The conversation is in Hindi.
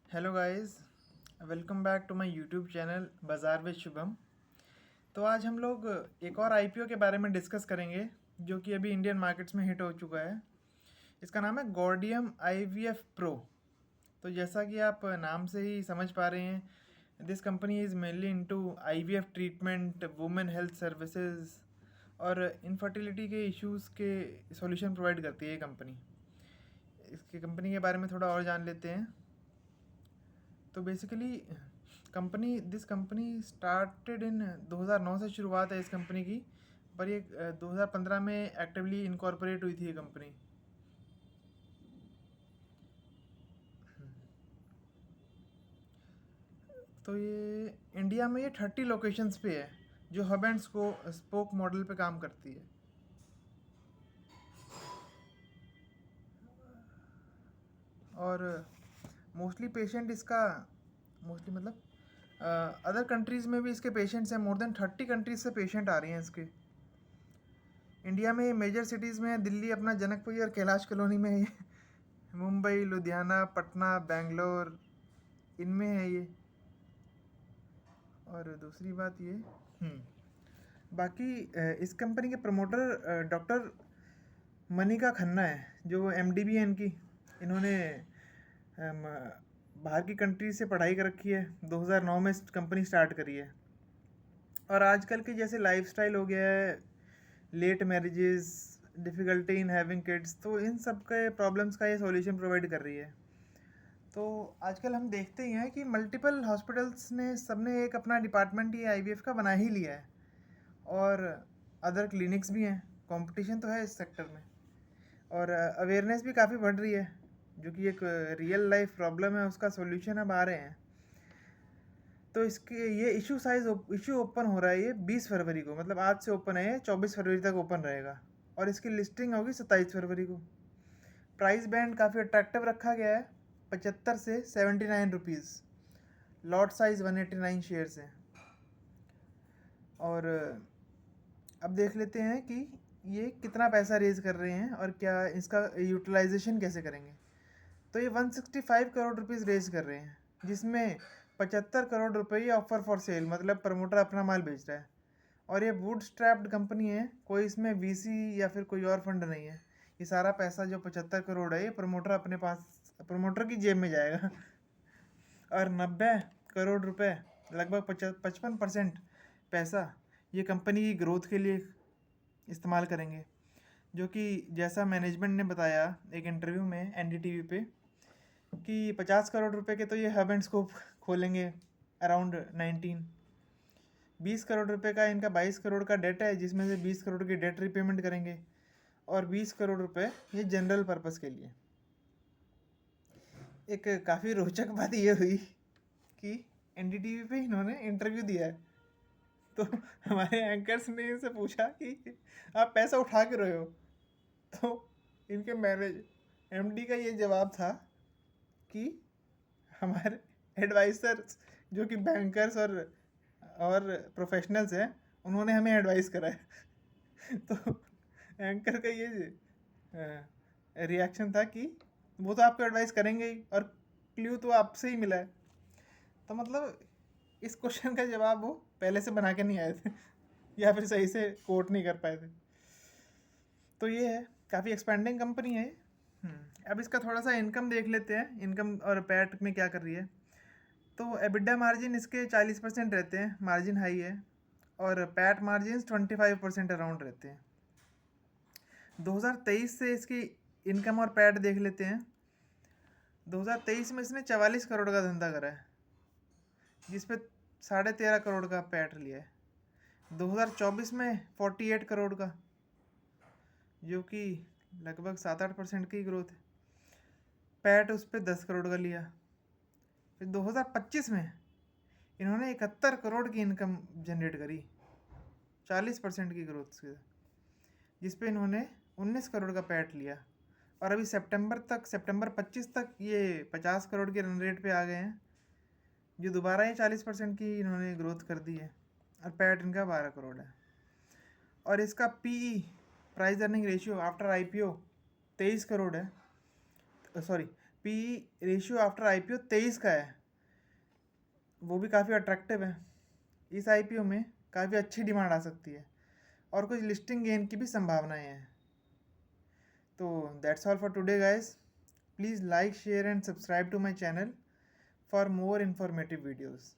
Hello guys, welcome back to my YouTube channel Bazaar with Shubham. तो आज हम लोग एक और आईपीओ के बारे में डिस्कस करेंगे जो कि अभी इंडियन मार्केट्स में हिट हो चुका है। इसका नाम है गॉर्डियम आईवीएफ प्रो। तो जैसा कि आप नाम से ही समझ पा रहे हैं, this company is mainly into IVF treatment, women health services और इनफर्टिलिटी के इश्यूज़ के सॉल्यूशन प्रोवाइड करती है ये कंपनी। इसकी कंपनी के बारे में थोड़ा और जान लेते हैं। तो basically this company started in 2009 से शुरुआत है इस कंपनी की, पर ये 2015 में एक्टिवली इनकॉर्पोरेट हुई थी ये कंपनी। तो ये इंडिया में ये 30 लोकेशंस पे है जो हब एंड स्पोक मॉडल पे काम करती है। और मोस्टली मतलब अदर कंट्रीज़ में भी इसके पेशेंट्स हैं। मोर देन 30 कंट्रीज से पेशेंट आ रही हैं इसके। इंडिया में मेजर सिटीज़ में है, दिल्ली अपना जनकपुरी और कैलाश कॉलोनी में है ये। मुंबई, लुधियाना, पटना, बेंगलोर, इनमें है ये। और दूसरी बात ये बाकी इस कंपनी के प्रमोटर डॉक्टर मनिका खन्ना है, जो एमडी भी है इनकी। इन्होंने बाहर की कंट्री से पढ़ाई कर रखी है। 2009 में कंपनी स्टार्ट करी है। और आजकल के जैसे लाइफस्टाइल हो गया है, late marriages, difficulty in having kids, तो इन सब के प्रॉब्लम्स का ये सॉल्यूशन प्रोवाइड कर रही है। तो आजकल हम देखते ही हैं कि मल्टीपल हॉस्पिटल्स ने सबने एक अपना डिपार्टमेंट ये आईवीएफ का बना ही लिया है। और अदर क्लिनिक्स भी हैं। कंपटीशन तो है इस सेक्टर में। और अवेयरनेस भी काफ़ी बढ़ रही है, जो कि एक रियल लाइफ प्रॉब्लम है, उसका सॉल्यूशन अब आ रहे हैं। तो इसके ये इशू ओपन हो रहा है ये 20 फरवरी को, मतलब आज से ओपन है ये, 24 फरवरी तक ओपन रहेगा। और इसकी लिस्टिंग होगी 27 फरवरी को। प्राइस बैंड काफ़ी अट्रैक्टिव रखा गया है, 75 से 79 रुपीज़। लॉट साइज़ 189 शेयर्स हैं। और अब देख लेते हैं कि ये कितना पैसा रेज़ कर रहे हैं और क्या इसका यूटिलाइजेशन कैसे करेंगे। तो ये 165 करोड़ रुपीज़ रेज़ कर रहे हैं, जिसमें 75 करोड़ रुपए ये ऑफर फॉर सेल, मतलब प्रमोटर अपना माल बेच रहा है। और ये बूट स्ट्रैप्ड कंपनी है, कोई इसमें वीसी या फिर कोई और फंड नहीं है। ये सारा पैसा जो 75 करोड़ है, ये प्रमोटर की जेब में जाएगा। और 90 करोड़ रुपए, लगभग 55% पैसा ये कंपनी की ग्रोथ के लिए इस्तेमाल करेंगे। जो कि जैसा मैनेजमेंट ने बताया एक इंटरव्यू में एनडीटीवी पे, कि 50 करोड़ रुपए के तो ये हब एंड स्कोप खोलेंगे अराउंड 19। 20 करोड़ रुपए का इनका 22 करोड़ का डेट है, जिसमें से 20 करोड़ की डेट रिपेमेंट करेंगे। और 20 करोड़ रुपए ये जनरल पर्पस के लिए। एक काफ़ी रोचक बात ये हुई कि एनडीटीवी पे इन्होंने इंटरव्यू दिया है। तो हमारे एंकर्स ने इनसे पूछा कि आप पैसा उठा के रहे हो। तो इनके मैनेज एमडी का ये जवाब था कि हमारे एडवाइजर्स, जो कि बैंकर्स और प्रोफेशनल्स हैं, उन्होंने हमें एडवाइस करा है। तो एंकर का ये रिएक्शन था कि वो तो आपको एडवाइस करेंगे ही, और क्ल्यू तो आपसे ही मिला है। तो मतलब इस क्वेश्चन का जवाब वो पहले से बना के नहीं आए थे, या फिर सही से कोट नहीं कर पाए थे। तो ये है, काफ़ी एक्सपेंडिंग कंपनी है। अब इसका थोड़ा सा इनकम देख लेते हैं, इनकम और पैट में क्या कर रही है। तो एबिडा मार्जिन इसके 40% रहते हैं, मार्जिन हाई है। और पैट मार्जिन 25% अराउंड रहते हैं। 2023 से इसकी इनकम और पैट देख लेते हैं। 2023 में इसने 44 करोड़ का धंधा करा है, जिसपे 13.5 करोड़ का पैट लिया है। 2024 में 48 करोड़ का, जो कि लगभग 7-8% की ग्रोथ है। पैट उस पर 10 करोड़ का लिया। फिर 2025 में इन्होंने 71 करोड़ की इनकम जनरेट करी, 40% की ग्रोथ से, जिस पे इन्होंने 19 करोड़ का पैट लिया। और अभी सितंबर 25 तक ये 50 करोड़ के रन रेट पे आ गए हैं, जो दोबारा ही 40% की इन्होंने ग्रोथ कर दी है। और पैट इनका 12 करोड़ है। और इसका price earning ratio after IPO 23 crore है, sorry P ratio after IPO 23 का है, वो भी काफ़ी अट्रैक्टिव है। इस IPO में काफ़ी अच्छी डिमांड आ सकती है और कुछ लिस्टिंग गेन की भी संभावनाएं हैं। तो that's all for today guys. Please like, share and subscribe to my channel for more informative videos.